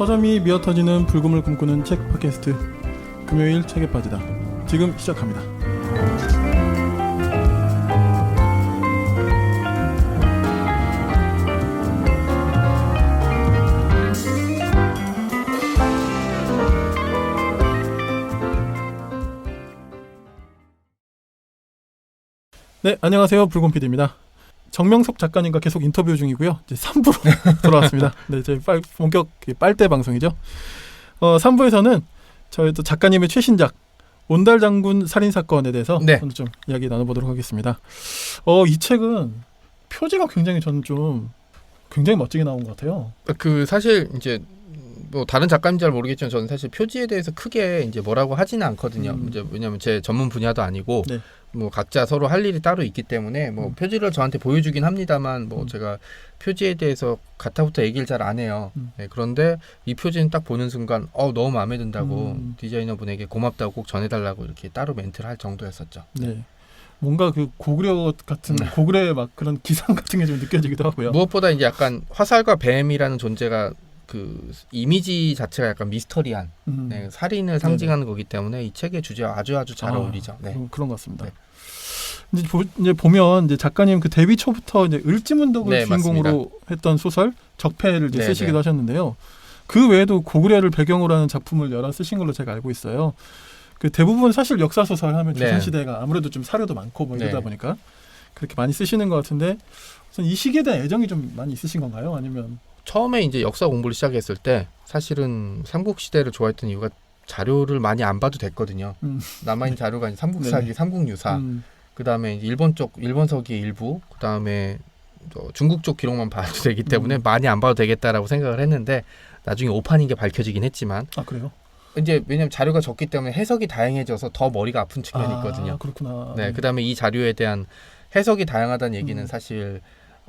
서점이 미어터지는 불금을 꿈꾸는 책 팟캐스트 금요일 책에 빠지다 지금 시작합니다. 네, 안녕하세요. 불곰PD입니다. 정명석 작가님과 계속 인터뷰 중이고요. 이제 3부로 돌아왔습니다. 네, 저희 본격 빨대 방송이죠. 3부에서는 저희 또 작가님의 최신작 온달 장군 살인 사건에 대해서 오늘 좀 이야기 나눠보도록 하겠습니다. 이 책은 표지가 굉장히 저는 좀 굉장히 멋지게 나온 것 같아요. 사실 이제 뭐 다른 작가님 잘 모르겠지만 저는 사실 표지에 대해서 크게 이제 뭐라고 하지는 않거든요. 이제 왜냐하면 제 전문 분야도 아니고. 네. 뭐 각자 서로 할 일이 따로 있기 때문에 뭐 표지를 저한테 보여주긴 합니다만 뭐 제가 표지에 대해서 가타부터 얘기를 잘 안 해요. 네, 그런데 이 표지는 딱 보는 순간 너무 마음에 든다고 디자이너분에게 고맙다고 꼭 전해달라고 이렇게 따로 멘트를 할 정도였었죠. 네. 뭔가 그 고구려 같은 고구려의 막 그런 기상 같은 게 좀 느껴지기도 하고요. 무엇보다 이제 약간 화살과 뱀이라는 존재가 그 이미지 자체가 약간 미스터리한 네, 살인을 상징하는 거기 때문에 이 책의 주제와 아주 잘 어울리죠. 네. 그런 것 같습니다. 네. 이제 보면 이제 작가님 그 데뷔 초부터 이제 을지문덕을 주인공으로 맞습니다. 했던 소설 적폐를 이제 쓰시기도 하셨는데요. 그 외에도 고구려를 배경으로 하는 작품을 여러 쓰신 걸로 제가 알고 있어요. 그 대부분 사실 역사 소설 하면 조선시대가 아무래도 좀 사료도 많고 뭐 이러다 보니까 그렇게 많이 쓰시는 것 같은데 우선 이 시기에 대한 애정이 좀 많이 있으신 건가요? 아니면 처음에 이제 역사 공부를 시작했을 때 사실은 삼국시대를 좋아했던 이유가 자료를 많이 안 봐도 됐거든요. 남아있는 자료가 이제 삼국사기, 삼국유사, 그 다음에 일본 서기 일부, 그 다음에 중국 쪽 기록만 봐도 되기 때문에 많이 안 봐도 되겠다라고 생각을 했는데 나중에 오판인 게 밝혀지긴 했지만. 아, 그래요? 이제 왜냐면 자료가 적기 때문에 해석이 다양해져서 더 머리가 아픈 측면이 있거든요. 그렇구나. 네, 그 다음에 이 자료에 대한 해석이 다양하다는 얘기는 사실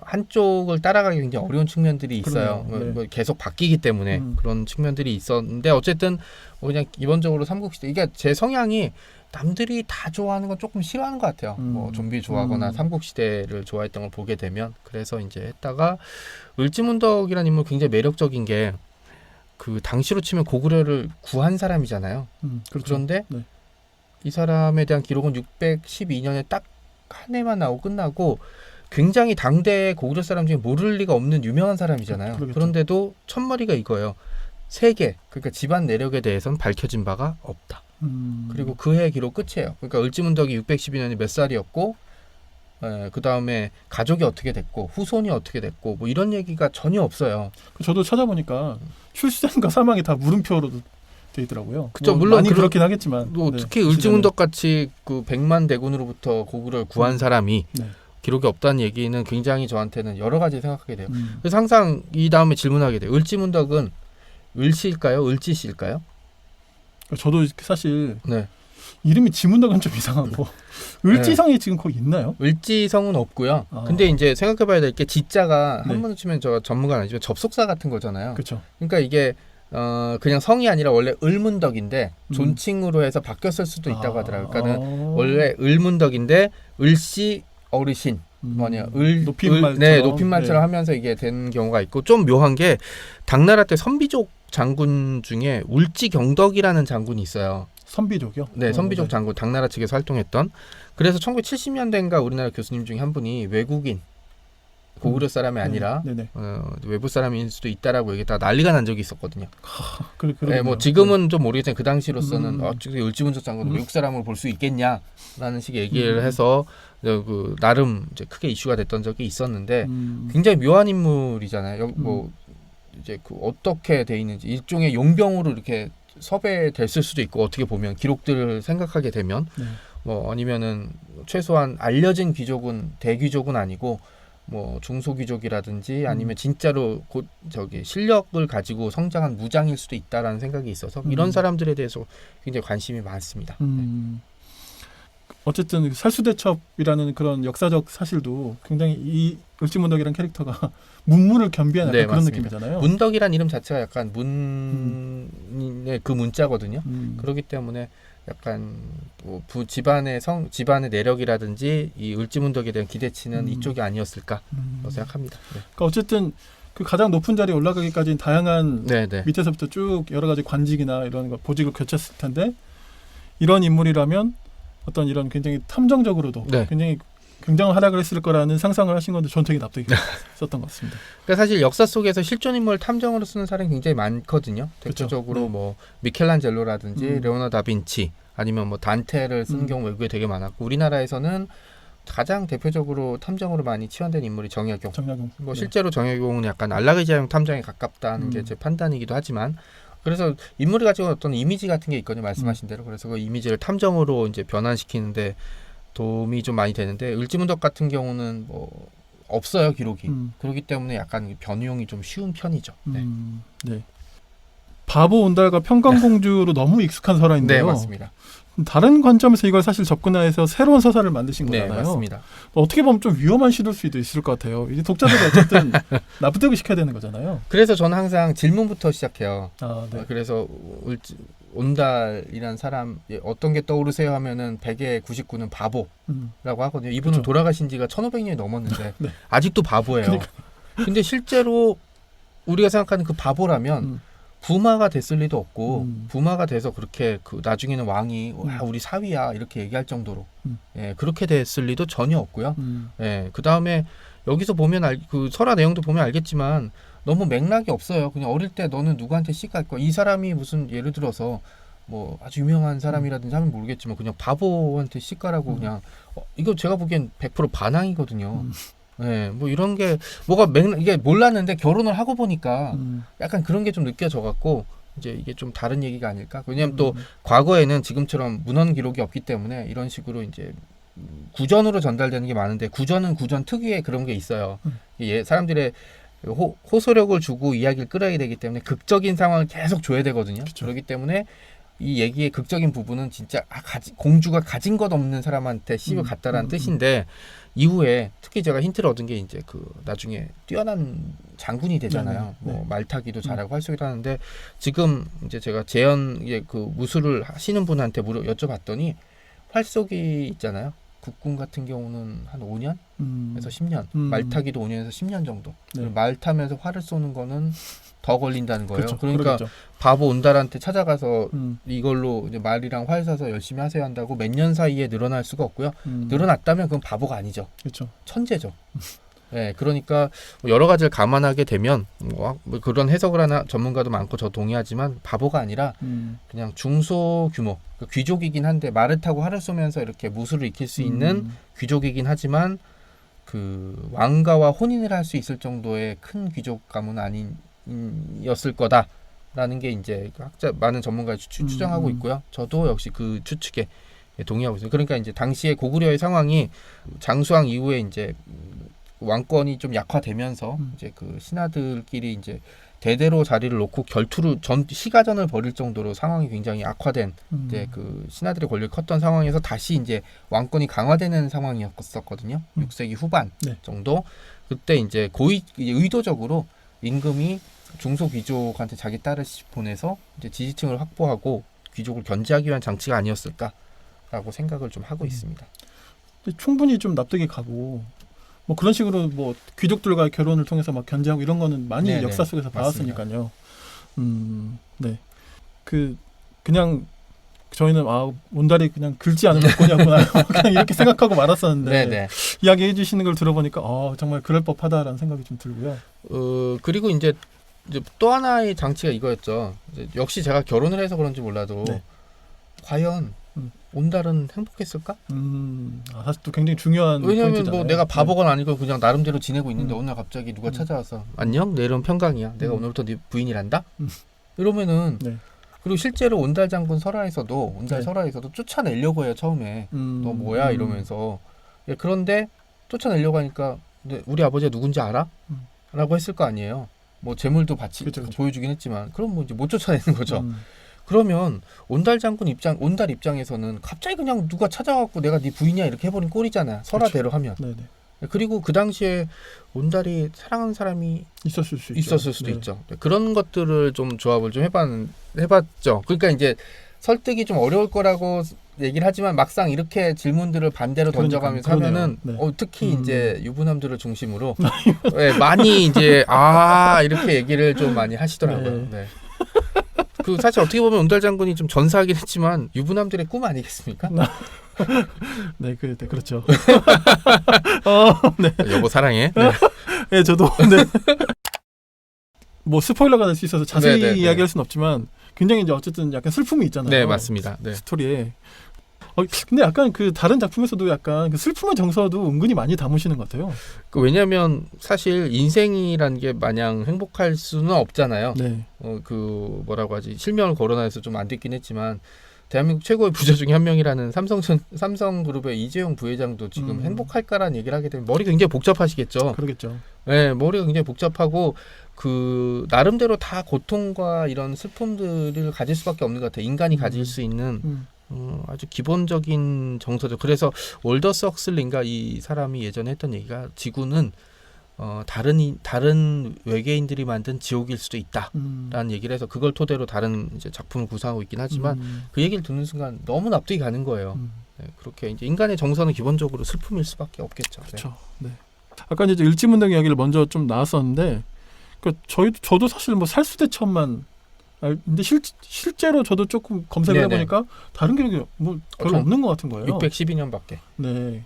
한쪽을 따라가기 굉장히 어려운 측면들이 있어요. 뭐 계속 바뀌기 때문에 그런 측면들이 있었는데 어쨌든 그냥 기본적으로 삼국시대 이게 제 성향이 남들이 다 좋아하는 건 조금 싫어하는 것 같아요. 뭐 좀비 좋아하거나 삼국시대를 좋아했던 걸 보게 되면 그래서 이제 했다가 을지문덕이라는 인물 굉장히 매력적인 게 그 당시로 치면 고구려를 구한 사람이잖아요. 그렇죠. 그런데 이 사람에 대한 기록은 612년에 딱 한 해만 나오고 끝나고 굉장히 당대의 고구려 사람 중에 모를 리가 없는 유명한 사람이잖아요. 그러겠죠. 그런데도 첫머리가 이거예요. 세계, 그러니까 집안 내력에 대해서는 밝혀진 바가 없다. 그리고 그 해 기록 끝이에요. 그러니까 을지문덕이 612년에 몇 살이었고 그 다음에 가족이 어떻게 됐고 후손이 어떻게 됐고 뭐 이런 얘기가 전혀 없어요. 저도 찾아보니까 출생과 사망이 다 물음표로 돼 있더라고요. 그렇죠. 물론 많이 그렇긴 하겠지만 특히 을지문덕 같이 그 100만 대군으로부터 고구려를 구한 사람이 기록이 없다는 얘기는 굉장히 저한테는 여러 가지 생각하게 돼요. 그래서 항상 이 다음에 질문하게 돼요. 을지문덕은 을씨일까요? 을지씨일까요? 저도 사실 이름이 지문덕은 좀 이상하고 을지성이 지금 거기 있나요? 을지성은 없고요. 근데 이제 생각해봐야 될 게 지자가 한문으로 치면 저 전문가는 아니지만 접속사 같은 거잖아요. 그렇죠. 그러니까 이게 그냥 성이 아니라 원래 을문덕인데 존칭으로 해서 바뀌었을 수도 있다고 하더라고요. 그러니까는 원래 을문덕인데 을씨 어르신 높임말처럼 하면서 이게 된 경우가 있고 좀 묘한 게 당나라 때 선비족 장군 중에 울지경덕이라는 장군이 있어요. 선비족이요? 네, 선비족 장군 당나라 측에서 활동했던. 그래서 1970년대인가 우리나라 교수님 중에 한 분이 외국인 고구려 사람이 아니라 외부 사람일 수도 있다라고 얘기했다가 난리가 난 적이 있었거든요. 뭐 지금은 좀 모르겠지만 그 당시로서는 을지문덕 장군은 외국 사람으로 볼 수 있겠냐라는 식의 얘기를 해서 그 나름 이제 크게 이슈가 됐던 적이 있었는데 굉장히 묘한 인물이잖아요. 뭐 이제 그 어떻게 돼 있는지 일종의 용병으로 이렇게 섭외됐을 수도 있고 어떻게 보면 기록들을 생각하게 되면 뭐 아니면은 최소한 알려진 귀족은 대귀족은 아니고 뭐 중소귀족이라든지 아니면 진짜로 실력을 가지고 성장한 무장일 수도 있다라는 생각이 있어서 이런 사람들에 대해서 굉장히 관심이 많습니다. 어쨌든 살수대첩이라는 그런 역사적 사실도 굉장히 이 을지문덕이라는 캐릭터가 문물을 겸비한 그런 맞습니다. 느낌이잖아요. 문덕이란 이름 자체가 약간 문의 그 문자거든요. 그렇기 때문에 약간 뭐 집안의 내력이라든지 이 을지문덕에 대한 기대치는 이쪽이 아니었을까 생각합니다. 그러니까 어쨌든 그 가장 높은 자리에 올라가기까지는 다양한 네네. 밑에서부터 쭉 여러 가지 관직이나 이런 거 보직을 거쳤을 텐데 이런 인물이라면 어떤 이런 굉장히 탐정적으로도 네. 굉장히 굉장한 활약을 했을 거라는 상상을 하신 건데 전 되게 납득이 썼던 것 같습니다. 그러니까 사실 역사 속에서 실존 인물 탐정으로 쓰는 사람이 굉장히 많거든요. 대표적으로 네. 뭐 미켈란젤로라든지 레오나르도 다빈치 아니면 뭐 단테를 쓴 경우 외국에 되게 많았고 우리나라에서는 가장 대표적으로 탐정으로 많이 치환된 인물이 정약용. 뭐 실제로 정약용은 약간 알라그자용 탐정에 가깝다는 게 제 판단이기도 하지만 그래서 인물이 가지고 어떤 이미지 같은 게 있거든요. 말씀하신 대로. 그래서 그 이미지를 탐정으로 이제 변환시키는데 도움이 좀 많이 되는데 을지문덕 같은 경우는 뭐 없어요 기록이. 그렇기 때문에 약간 변용이 좀 쉬운 편이죠. 네. 네. 바보 온달과 평강공주로 너무 익숙한 설화인데요. 네, 맞습니다. 다른 관점에서 이걸 사실 접근해서 새로운 서사를 만드신 거잖아요. 네, 맞습니다. 어떻게 보면 좀 위험한 시도일 수도 있을 것 같아요. 이제 독자들이 어쨌든 납득을 시켜야 되는 거잖아요. 그래서 저는 항상 질문부터 시작해요. 네. 그래서 온달이란 사람 어떤 게 떠오르세요 하면은 100에 99는 바보라고 하거든요. 이분은 그쵸. 돌아가신 지가 1500년이 넘었는데 네. 아직도 바보예요. 근데 실제로 우리가 생각하는 그 바보라면 부마가 됐을 리도 없고 부마가 돼서 그렇게 그 나중에는 왕이 우리 사위야 이렇게 얘기할 정도로 예, 그렇게 됐을 리도 전혀 없고요. 예, 그 다음에 여기서 보면 그 설화 내용도 보면 알겠지만 너무 맥락이 없어요. 그냥 어릴 때 너는 누구한테 씨갈 거야. 이 사람이 무슨 예를 들어서 뭐 아주 유명한 사람이라든지 하면 모르겠지만 그냥 바보한테 씨가라고 그냥 이거 제가 보기엔 100% 반항이거든요. 네, 뭐 이런 게 뭐가 이게 몰랐는데 결혼을 하고 보니까 약간 그런 게 좀 느껴져 갖고 이제 이게 좀 다른 얘기가 아닐까? 왜냐면 또 과거에는 지금처럼 문헌 기록이 없기 때문에 이런 식으로 이제 구전으로 전달되는 게 많은데 구전은 구전 특유의 그런 게 있어요. 사람들의 호소력을 주고 이야기를 끌어야 되기 때문에 극적인 상황을 계속 줘야 되거든요. 그쵸. 그렇기 때문에 이 얘기의 극적인 부분은 진짜 공주가 가진 것 없는 사람한테 씹을 갔다라는 뜻인데 이후에 특히 제가 힌트를 얻은 게 이제 그 나중에 뛰어난 장군이 되잖아요. 뭐 말타기도 잘하고 활쏘기도 하는데 지금 이제 제가 그 무술을 하시는 분한테 여쭤봤더니 활쏘기 있잖아요. 국군 같은 경우는 한 5년에서 10년, 말타기도 5년에서 10년 정도. 말 타면서 활을 쏘는 거는 더 걸린다는 거예요. 그렇죠. 그러니까 그러겠죠. 바보 온달한테 찾아가서 이걸로 이제 말이랑 활 사서 열심히 하세요 한다고 몇 년 사이에 늘어날 수가 없고요. 늘어났다면 그건 바보가 아니죠. 그렇죠. 천재죠. 네, 그러니까 여러 가지를 감안하게 되면 뭐 그런 해석을 하는 전문가도 많고 저 동의하지만 바보가 아니라 그냥 중소규모 귀족이긴 한데 말을 타고 활을 쏘면서 이렇게 무술을 익힐 수 있는 귀족이긴 하지만 그 왕가와 혼인을 할 수 있을 정도의 큰 귀족 가문 아니었을 거다라는 게 이제 많은 전문가가 추정하고 있고요. 저도 역시 그 추측에 동의하고 있어요. 그러니까 이제 당시에 고구려의 상황이 장수왕 이후에 이제 왕권이 좀 약화되면서 이제 그 신하들끼리 이제 대대로 자리를 놓고 시가전을 벌일 정도로 상황이 굉장히 악화된 이제 그 신하들의 권력이 컸던 상황에서 다시 이제 왕권이 강화되는 상황이었었거든요. 6세기 후반 정도. 그때 이제 의도적으로 임금이 중소 귀족한테 자기 딸을 보내서 이제 지지층을 확보하고 귀족을 견제하기 위한 장치가 아니었을까라고 생각을 좀 하고 있습니다. 충분히 좀 납득이 가고 뭐 그런 식으로 뭐 귀족들과 결혼을 통해서 막 견제하고 이런 거는 많이 역사 속에서 봐왔으니까요. 네. 그냥 저희는 온달이 그냥 긁지 않은 거냐구나 그냥 이렇게 생각하고 말았었는데 이야기해 주시는 걸 들어보니까 정말 그럴 법하다라는 생각이 좀 들고요. 그리고 이제 또 하나의 장치가 이거였죠. 역시 제가 결혼을 해서 그런지 몰라도 과연 온달은 행복했을까? 사실 또 굉장히 중요한 왜냐면 포인트잖아요. 뭐 내가 바보건 아니고 그냥 나름대로 지내고 있는데 어느 날 갑자기 누가 찾아와서 안녕? 내 이름 평강이야. 내가 오늘부터 네 부인이란다? 이러면은 그리고 실제로 온달 장군 설화에서도 쫓아내려고 해요. 처음에 너 뭐야? 이러면서 그런데 쫓아내려고 하니까 우리 아버지가 누군지 알아? 라고 했을 거 아니에요. 뭐 재물도 보여주긴 했지만 그럼 뭐 이제 못 쫓아내는 거죠. 그러면 온달 입장에서는 갑자기 그냥 누가 찾아갖고 내가 네 부인이야 이렇게 해버린 꼴이잖아. 설화대로 하면. 그리고 그 당시에 온달이 사랑하는 사람이 있었을 수도 있죠. 그런 것들을 좀 조합을 좀 해봤죠. 그러니까 이제 설득이 좀 어려울 거라고 얘기를 하지만 막상 이렇게 질문들을 반대로 던져가면서 하면은 특히 이제 유부남들을 중심으로 네, 많이 이제 이렇게 얘기를 좀 많이 하시더라고요. 네. 그 사실 어떻게 보면 은달 장군이 좀 전사하긴 했지만 유부남들의 꿈 아니겠습니까? 네, 그렇죠. 네. 여보 사랑해. 네, 네 저도 뭐 스포일러가 될 수 있어서 자세히 이야기할 수는 없지만 굉장히 이제 어쨌든 약간 슬픔이 있잖아요. 네, 맞습니다. 네. 스토리에. 근데 약간 그 다른 작품에서도 약간 그 슬픔의 정서도 은근히 많이 담으시는 것 같아요. 왜냐하면 사실 인생이라는 게 마냥 행복할 수는 없잖아요. 네. 그 뭐라고 하지 실명을 거론해서 좀 안 됐긴 했지만 대한민국 최고의 부자 중에 한 명이라는 삼성그룹의 이재용 부회장도 지금 행복할까라는 얘기를 하게 되면 머리가 굉장히 복잡하시겠죠. 그러겠죠. 네, 머리가 굉장히 복잡하고 그 나름대로 다 고통과 이런 슬픔들을 가질 수밖에 없는 것 같아요. 인간이 가질 수 있는 아주 기본적인 정서죠. 그래서 월더스 헉슬리인가 이 사람이 예전에 했던 얘기가 지구는 다른 외계인들이 만든 지옥일 수도 있다라는 얘기를 해서 그걸 토대로 다른 이제 작품을 구상하고 있긴 하지만 그 얘기를 듣는 순간 너무 납득이 가는 거예요. 네, 그렇게 이제 인간의 정서는 기본적으로 슬픔일 수밖에 없겠죠. 그렇죠. 네. 아까 이제 일지문덕 이야기를 먼저 좀 나왔었는데, 저도 사실 뭐 살수대첩만 근데 실제로 저도 조금 검색을 해보니까 다른 기록이 뭐 별로 없는 것 같은 거예요. 612년밖에. 네.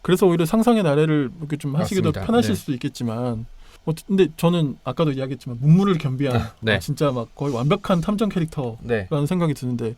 그래서 오히려 상상의 나래를 이렇게 좀 하시기도 맞습니다. 편하실 수도 있겠지만, 근데 저는 아까도 이야기했지만 문물을 겸비한 진짜 막 거의 완벽한 탐정 캐릭터라는 생각이 드는데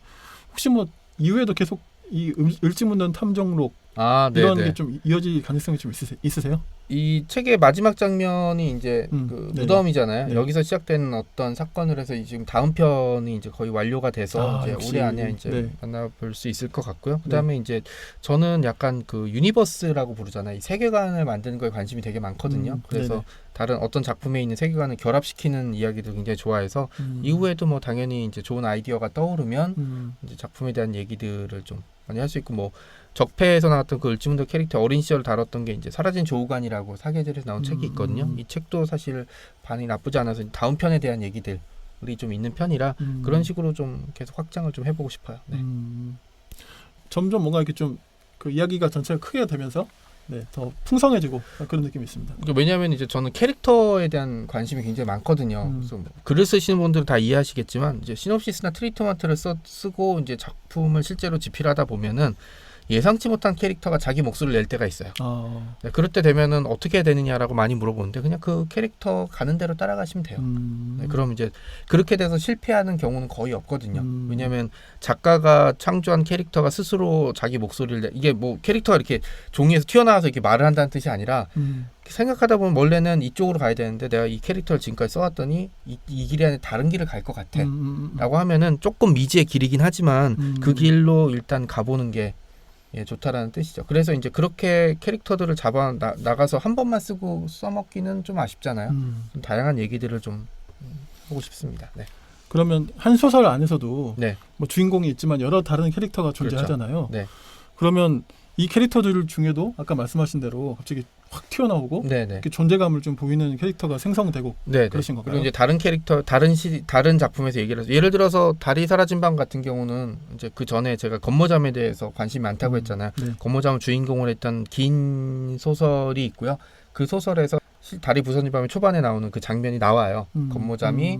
혹시 뭐 이후에도 계속 이 을지문덕 탐정록 이런 게 좀 이어질 가능성이 좀 있으세요? 이 책의 마지막 장면이 이제 그 무덤이잖아요. 네. 여기서 시작되는 어떤 사건을 해서 지금 다음 편이 이제 거의 완료가 돼서 이제 올해 안에 이제 만나볼 수 있을 것 같고요. 그다음에 이제 저는 약간 그 유니버스라고 부르잖아요. 이 세계관을 만드는 거에 관심이 되게 많거든요. 그래서 다른 어떤 작품에 있는 세계관을 결합시키는 이야기도 굉장히 좋아해서 이후에도 뭐 당연히 이제 좋은 아이디어가 떠오르면 이제 작품에 대한 얘기들을 좀 많이 할 수 있고 뭐 적폐에서 나왔던 그 을지문덕 캐릭터 어린 시절을 다뤘던 게 이제 사라진 조우관이라고 사계절에서 나온 책이 있거든요. 이 책도 사실 반응이 나쁘지 않아서 다음 편에 대한 얘기들이 좀 있는 편이라 그런 식으로 좀 계속 확장을 좀 해보고 싶어요. 네. 점점 뭔가 이렇게 좀 그 이야기가 전체가 크게 되면서 더 풍성해지고 그런 느낌이 있습니다. 왜냐하면 이제 저는 캐릭터에 대한 관심이 굉장히 많거든요. 그래서 뭐 글을 쓰시는 분들은 다 이해하시겠지만 이제 시놉시스나 트리트먼트를 쓰고 이제 작품을 실제로 집필하다 보면은 예상치 못한 캐릭터가 자기 목소리를 낼 때가 있어요. 네, 그럴 때 되면은 어떻게 해야 되느냐라고 많이 물어보는데 그냥 그 캐릭터 가는 대로 따라가시면 돼요. 네, 그럼 이제 그렇게 돼서 실패하는 경우는 거의 없거든요. 왜냐하면 작가가 창조한 캐릭터가 스스로 자기 목소리를 이게 뭐 캐릭터가 이렇게 종이에서 튀어나와서 이렇게 말을 한다는 뜻이 아니라 생각하다 보면 원래는 이쪽으로 가야 되는데 내가 이 캐릭터를 지금까지 써왔더니 이 길이 아니라 다른 길을 갈 것 같아 라고 하면은 조금 미지의 길이긴 하지만 그 길로 일단 가보는 게 좋다라는 뜻이죠. 그래서 이제 그렇게 캐릭터들을 잡아 나가서 한 번만 쓰고 써먹기는 좀 아쉽잖아요. 좀 다양한 얘기들을 좀 하고 싶습니다. 네. 그러면 한 소설 안에서도 뭐 주인공이 있지만 여러 다른 캐릭터가 존재하잖아요. 그렇죠. 그러면 이 캐릭터들 중에도 아까 말씀하신 대로 갑자기 확 튀어나오고 이렇게 존재감을 좀 보이는 캐릭터가 생성되고 그러신 건가요? 그리고 이제 다른 캐릭터, 다른 작품에서 얘기를 해서 예를 들어서 달이 사라진 밤 같은 경우는 이제 그 전에 제가 건모잠에 대해서 관심이 많다고 했잖아요. 건모잠을 주인공으로 했던 긴 소설이 있고요. 그 소설에서 달이 부서진 밤의 초반에 나오는 그 장면이 나와요. 건모잠이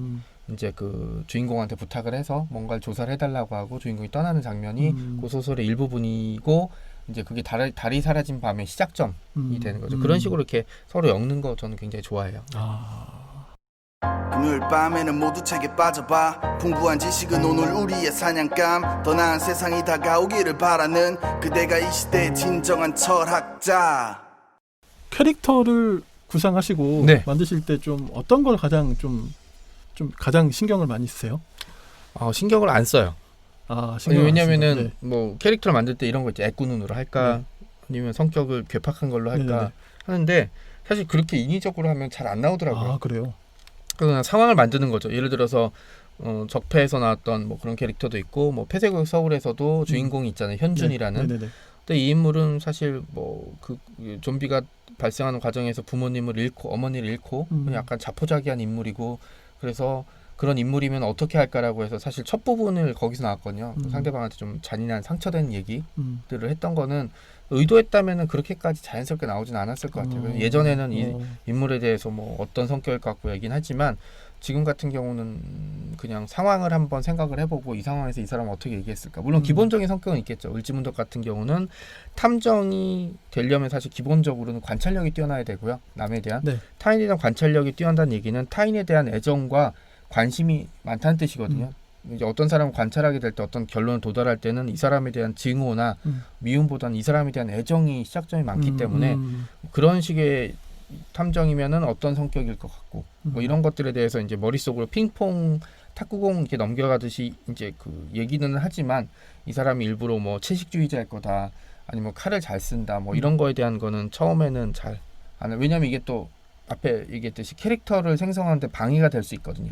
이제 그 주인공한테 부탁을 해서 뭔가를 조사를 해달라고 하고 주인공이 떠나는 장면이 그 소설의 일부분이고 이제 그게 달이 사라진 밤의 시작점이 되는 거죠. 그런 식으로 이렇게 서로 엮는 거 저는 굉장히 좋아해요. 금요일 밤에는 모두 책에 빠져봐. 풍부한 지식은 오늘 우리의 사냥감. 더 나은 세상이 다가오기를 바라는 그대가 이 시대의 진정한 철학자. 캐릭터를 구상하시고 만드실 때 좀 어떤 걸 가장 가장 신경을 많이 쓰세요? 신경을 안 써요. 왜냐면은 뭐 캐릭터를 만들 때 이런 거 있죠. 애꾸눈으로 할까 아니면 성격을 괴팍한 걸로 할까 하는데 사실 그렇게 인위적으로 하면 잘 안 나오더라고요. 그래요? 그냥 상황을 만드는 거죠. 예를 들어서 적폐에서 나왔던 뭐 그런 캐릭터도 있고 뭐 폐쇄구역 서울에서도 주인공이 있잖아요. 현준이라는. 근데 이 인물은 사실 뭐 그 좀비가 발생하는 과정에서 부모님을 잃고 어머니를 잃고 그냥 약간 자포자기한 인물이고 그래서 그런 인물이면 어떻게 할까라고 해서 사실 첫 부분을 거기서 나왔거든요. 상대방한테 좀 잔인한 상처된 얘기들을 했던 거는 의도했다면은 그렇게까지 자연스럽게 나오진 않았을 것 같아요. 예전에는 이 인물에 대해서 뭐 어떤 성격일 것 같고 얘기는 하지만 지금 같은 경우는 그냥 상황을 한번 생각을 해보고 이 상황에서 이 사람은 어떻게 얘기했을까. 물론 기본적인 성격은 있겠죠. 을지문덕 같은 경우는 탐정이 되려면 사실 기본적으로는 관찰력이 뛰어나야 되고요. 남에 대한 네. 타인에 대한 관찰력이 뛰어난다는 얘기는 타인에 대한 애정과 관심이 많다는 뜻이거든요. 이제 어떤 사람을 관찰하게 될 때 어떤 결론을 도달할 때는 이 사람에 대한 증오나 미움보다는 이 사람에 대한 애정이 시작점이 많기 때문에 그런 식의 탐정이면은 어떤 성격일 것 같고 뭐 이런 것들에 대해서 이제 머릿속으로 핑퐁 탁구공 이렇게 넘겨가듯이 이제 그 얘기는 하지만 이 사람이 일부러 뭐 채식주의자일 거다 아니면 칼을 잘 쓴다 뭐 이런 거에 대한 거는 처음에는 잘 안 해요. 왜냐하면 이게 또 앞에 얘기했듯이 캐릭터를 생성하는데 방해가 될 수 있거든요.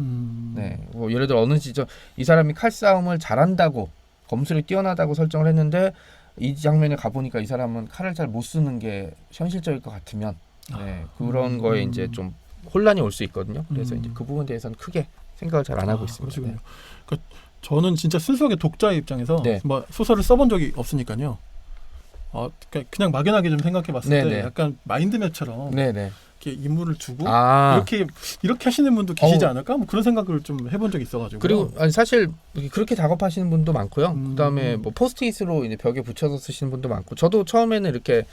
네, 뭐 예를 들어 어느 시점 이 사람이 칼싸움을 잘한다고 검술이 뛰어나다고 설정을 했는데 이 장면에 가보니까 이 사람은 칼을 잘 못 쓰는 게 현실적일 것 같으면 네, 그런 거에 이제 좀 혼란이 올 수 있거든요. 그래서 이제 그 부분에 대해서는 크게 생각을 잘 안 하고 있습니다. 네. 그러니까 저는 진짜 순수하게 독자의 입장에서 네. 뭐 소설을 써본 적이 없으니까요. 그냥 막연하게 좀 생각해봤을 때 약간 마인드맵처럼 이렇게 인물을 두고 이렇게 하시는 분도 계시지 않을까? 뭐 그런 생각을 좀 해본 적이 있어가지고. 그리고 아니, 사실 그렇게 작업하시는 분도 많고요. 그다음에 뭐 포스트잇으로 이제 벽에 붙여서 쓰시는 분도 많고. 저도 처음에는 이렇게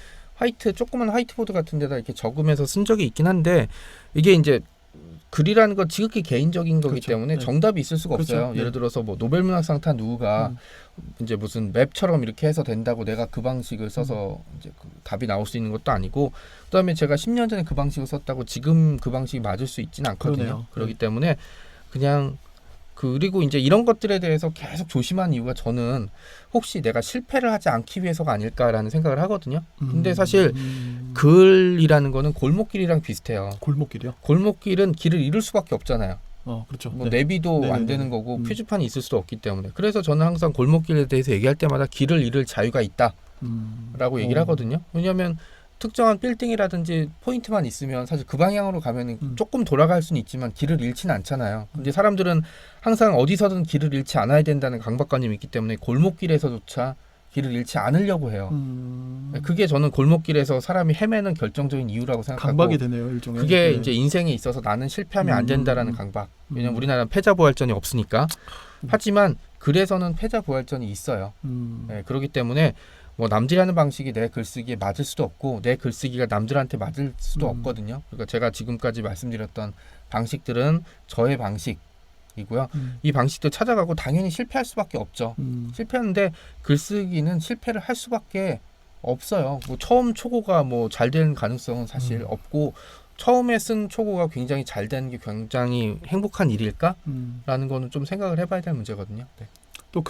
조그만 화이트보드 같은 데다 이렇게 적으면서 쓴 적이 있긴 한데 이게 이제 글이라는 건 지극히 개인적인 거기 때문에 정답이 있을 수가 없어요. 예를 들어서 뭐 노벨문학상 탄 누구가 이제 무슨 맵처럼 이렇게 해서 된다고 내가 그 방식을 써서 이제 그 답이 나올 수 있는 것도 아니고 그다음에 제가 10년 전에 그 방식을 썼다고 지금 그 방식이 맞을 수 있지는 않거든요. 그렇기 때문에 그냥 그리고 이제 이런 것들에 대해서 계속 조심한 이유가 저는 혹시 내가 실패를 하지 않기 위해서가 아닐까라는 생각을 하거든요. 근데 사실 글이라는 거는 골목길이랑 비슷해요. 골목길이요? 골목길은 길을 잃을 수밖에 없잖아요. 그렇죠. 뭐 내비도 안 되는 거고 표지판이 있을 수도 없기 때문에. 그래서 저는 항상 골목길에 대해서 얘기할 때마다 길을 잃을 자유가 있다라고 얘기를 하거든요. 왜냐하면 특정한 빌딩이라든지 포인트만 있으면 사실 그 방향으로 가면 조금 돌아갈 수는 있지만 길을 잃지는 않잖아요. 근데 사람들은 항상 어디서든 길을 잃지 않아야 된다는 강박관념이 있기 때문에 골목길에서조차 길을 잃지 않으려고 해요. 그게 저는 골목길에서 사람이 헤매는 결정적인 이유라고 생각하고 강박이 되네요, 일종의. 그게 이제 인생에 있어서 나는 실패하면 안 된다라는 강박. 왜냐면 우리나라는 패자부활전이 없으니까. 하지만 그래서는 패자부활전이 있어요. 네, 그렇기 때문에 뭐 남들이 하는 방식이 내 글쓰기에 맞을 수도 없고 내 글쓰기가 남들한테 맞을 수도 없거든요. 그러니까 제가 지금까지 말씀드렸던 방식들은 저의 방식이고요. 이 방식들 찾아가고 당연히 실패할 수밖에 없죠. 실패하는데 글쓰기는 실패를 할 수밖에 없어요. 뭐 처음 초고가 뭐 잘 되는 가능성은 사실 없고 처음에 쓴 초고가 굉장히 잘 되는 게 굉장히 행복한 일일까라는 거는 좀 생각을 해봐야 될 문제거든요. 네. 또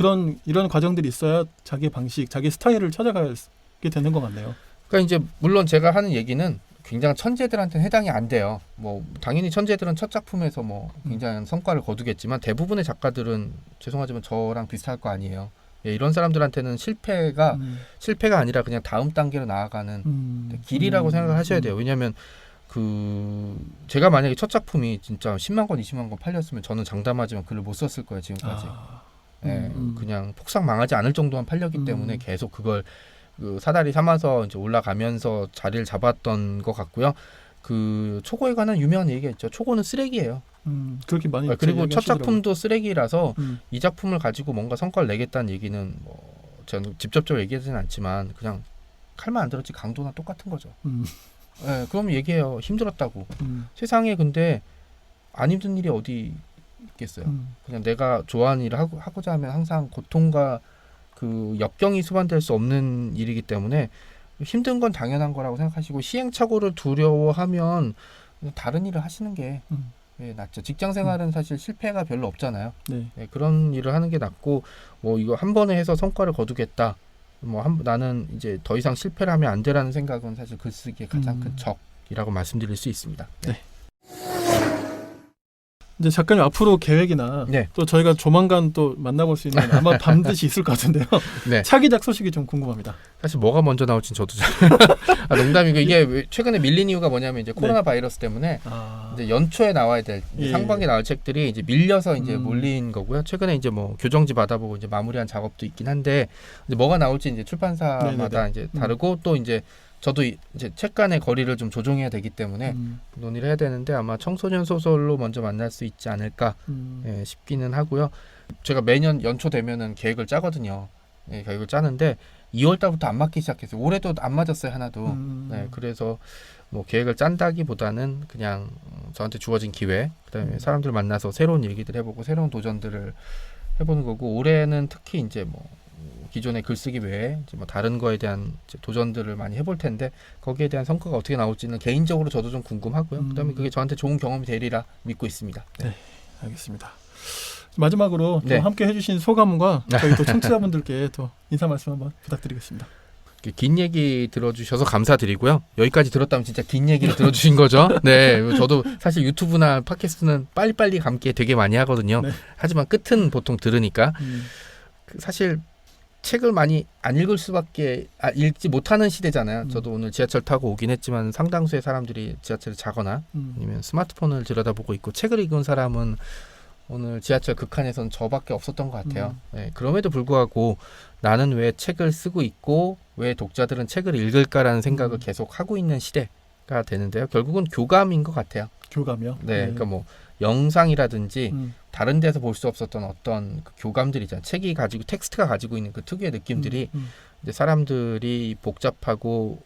이런 과정들이 있어야 자기 방식, 자기 스타일을 찾아가게 되는 것 같네요. 그러니까 이제 물론 제가 하는 얘기는 굉장히 천재들한테는 해당이 안 돼요. 뭐 당연히 천재들은 첫 작품에서 뭐 굉장한 성과를 거두겠지만 대부분의 작가들은 죄송하지만 저랑 비슷할 거 아니에요. 예, 이런 사람들한테는 실패가 아니라 그냥 다음 단계로 나아가는 길이라고 생각을 하셔야 돼요. 왜냐하면 제가 만약에 첫 작품이 진짜 10만 권, 20만 권 팔렸으면 저는 장담하지만 글을 못 썼을 거예요, 지금까지. 그냥 폭삭 망하지 않을 정도만 팔렸기 때문에 계속 그걸 사다리 삼아서 이제 올라가면서 자리를 잡았던 것 같고요. 초고에 관한 유명한 얘기가 있죠. 초고는 쓰레기예요. 그렇게 많이 그리고 첫 작품도 쓰레기라서 이 작품을 가지고 뭔가 성과를 내겠다는 얘기는 뭐 저는 직접적으로 얘기하지는 않지만 그냥 칼만 안 들었지 강도나 똑같은 거죠. 네, 그럼 얘기해요. 힘들었다고. 세상에 근데 안 힘든 일이 어디 있겠어요. 그냥 내가 좋아하는 일을 하고자 하면 항상 고통과 그 역경이 수반될 수 없는 일이기 때문에 힘든 건 당연한 거라고 생각하시고 시행착오를 두려워하면 다른 일을 하시는 게 낫죠. 직장 생활은 사실 실패가 별로 없잖아요. 네, 그런 일을 하는 게 낫고 뭐 이거 한 번에 해서 성과를 거두겠다. 나는 이제 더 이상 실패를 하면 안 되라는 생각은 사실 글쓰기의 가장 큰 적이라고 말씀드릴 수 있습니다. 네. 이제 작가님 앞으로 계획이나 네. 또 저희가 조만간 또 만나볼 수 있는 아마 반드시 있을 것 같은데요. 네. 차기작 소식이 좀 궁금합니다. 사실 뭐가 먼저 나올진 저도 잘 농담이고 이게 최근에 밀린 이유가 뭐냐면 이제 코로나 바이러스 때문에 이제 연초에 나와야 될 상반기에 나올 책들이 이제 밀려서 이제 몰린 거고요. 최근에 이제 뭐 교정지 받아보고 이제 마무리한 작업도 있긴 한데 이제 뭐가 나올지 이제 출판사마다 이제 다르고 또 이제 저도 이제 책 간의 거리를 좀 조정해야 되기 때문에 논의를 해야 되는데 아마 청소년 소설로 먼저 만날 수 있지 않을까 싶기는 하고요. 제가 매년 연초 되면은 계획을 짜거든요. 계획을 짜는데 2월 달부터 안 맞기 시작했어요. 올해도 안 맞았어요, 하나도. 그래서 뭐 계획을 짠다기보다는 그냥 저한테 주어진 기회, 그다음에 사람들 만나서 새로운 얘기들 해보고 새로운 도전들을 해보는 거고 올해는 특히 이제 뭐 기존의 글쓰기 외에 이제 뭐 다른 거에 대한 이제 도전들을 많이 해볼 텐데 거기에 대한 성과가 어떻게 나올지는 개인적으로 저도 좀 궁금하고요. 그다음에 그게 저한테 좋은 경험이 되리라 믿고 있습니다. 네, 알겠습니다. 마지막으로 또 함께 해주신 소감과 저희 또 청취자분들께 또 인사 말씀 한번 부탁드리겠습니다. 긴 얘기 들어주셔서 감사드리고요. 여기까지 들었다면 진짜 긴 얘기를 들어주신 거죠. 네, 저도 사실 유튜브나 팟캐스트는 빨리빨리 감기 되게 많이 하거든요. 네. 하지만 끝은 보통 들으니까 사실 책을 많이 안 읽을 수밖에 읽지 못하는 시대잖아요. 저도 오늘 지하철 타고 오긴 했지만 상당수의 사람들이 지하철을 자거나 아니면 스마트폰을 들여다보고 있고 책을 읽은 사람은 오늘 지하철 극한에서는 저밖에 없었던 것 같아요. 네, 그럼에도 불구하고 나는 왜 책을 쓰고 있고 왜 독자들은 책을 읽을까라는 생각을 계속 하고 있는 시대가 되는데요. 결국은 교감인 것 같아요. 교감이요? 네, 그러니까 뭐 영상이라든지 다른 데서 볼 수 없었던 어떤 그 교감들이 있잖아요. 책이 가지고 텍스트가 가지고 있는 그 특유의 느낌들이 이제 사람들이 복잡하고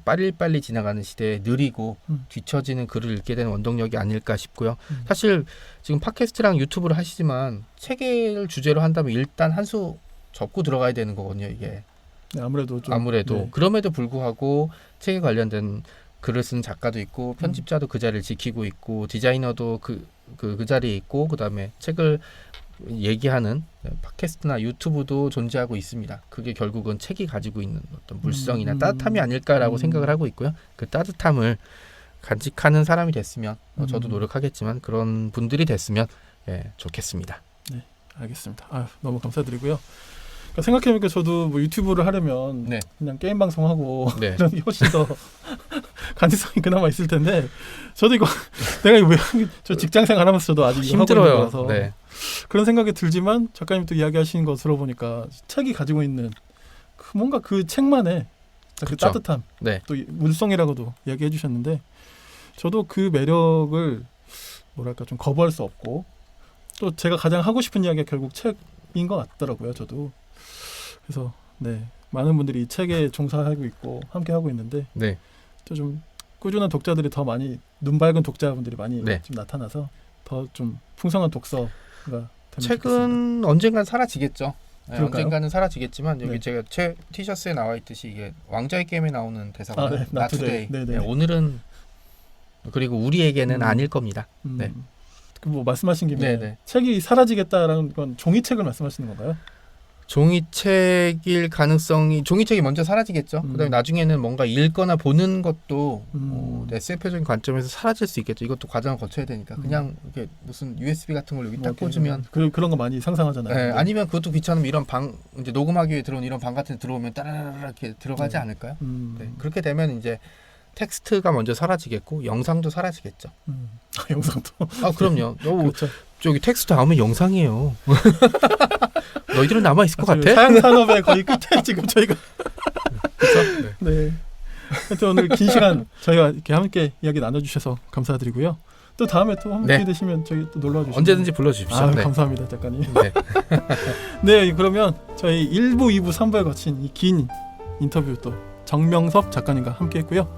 빨리빨리 지나가는 시대에 느리고 뒤처지는 글을 읽게 되는 원동력이 아닐까 싶고요. 사실 지금 팟캐스트랑 유튜브를 하시지만 책을 주제로 한다면 일단 한 수 접고 들어가야 되는 거거든요. 이게 네, 아무래도 네. 그럼에도 불구하고 책에 관련된 글을 쓰는 작가도 있고 편집자도 그 자리를 지키고 있고 디자이너도 그 자리에 있고 그다음에 책을 얘기하는 팟캐스트나 유튜브도 존재하고 있습니다. 그게 결국은 책이 가지고 있는 어떤 물성이나 따뜻함이 아닐까라고 생각을 하고 있고요. 그 따뜻함을 간직하는 사람이 됐으면 저도 노력하겠지만 그런 분들이 됐으면 좋겠습니다. 네, 알겠습니다. 너무 감사드리고요. 그러니까 생각해보니까 저도 뭐 유튜브를 하려면 그냥 게임 방송하고 이런 게 훨씬 더 간지성이 그나마 있을 텐데 저도 이거 내가 이거 왜 저 직장 생활하면서 저도 아직 힘들어요. 하고 있는 거라서 그런 생각이 들지만 작가님 또 이야기하시는 거 들어보니까 책이 가지고 있는 뭔가 그 책만의 그 따뜻함 또 물성이라고도 이야기해 주셨는데 저도 그 매력을 뭐랄까 좀 거부할 수 없고 또 제가 가장 하고 싶은 이야기가 결국 책인 것 같더라고요. 저도 그래서 많은 분들이 이 책에 종사하고 있고 함께 하고 있는데 또 좀 꾸준한 독자들이 더 많이 눈 밝은 독자분들이 많이 좀 나타나서 더 좀 풍성한 독서가 되면 책은 좋겠습니다. 언젠간 사라지겠죠. 언젠가는 사라지겠지만 여기 제가 책 티셔츠에 나와 있듯이 이게 왕자의 게임에 나오는 대사가 Not Today. 오늘은 그리고 우리에게는 아닐 겁니다. 뭐 말씀하신 김에 책이 사라지겠다라는 건 종이책을 말씀하시는 건가요? 종이책일 가능성이 종이책이 먼저 사라지겠죠. 그다음에 나중에는 뭔가 읽거나 보는 것도 SF적인 관점에서 사라질 수 있겠죠. 이것도 과정을 거쳐야 되니까 그냥 이렇게 무슨 USB 같은 걸 여기 딱 꽂으면 그런 거 많이 상상하잖아요. 아니면 그것도 귀찮으면 이런 방 이제 녹음하기 위해 들어온 이런 방 같은 데 들어오면 따라라라 이렇게 들어가지 않을까요? 그렇게 되면 이제 텍스트가 먼저 사라지겠고 영상도 사라지겠죠. 영상도. 그럼요. 그렇죠. 저기 텍스트 나오면 영상이에요. 너희들은 남아 있을 것 같아? 사양 산업의 거의 끝에 지금 저희가. 그렇죠? 네. 하여튼 오늘 긴 시간 저희와 이렇게 함께 이야기 나눠주셔서 감사드리고요. 또 다음에 또 한번 기회 되시면 저희 또 놀러 와주시면 언제든지 불러주십시오. 감사합니다, 작가님. 네, 그러면 저희 1부, 2부, 3부에 거친 이 긴 인터뷰 또 정명섭 작가님과 함께했고요.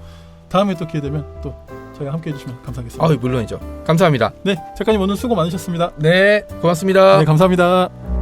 다음에 또 기회 되면 또 저희가 함께해 주시면 감사하겠습니다. 물론이죠. 감사합니다. 네, 작가님 오늘 수고 많으셨습니다. 네, 고맙습니다. 네, 감사합니다.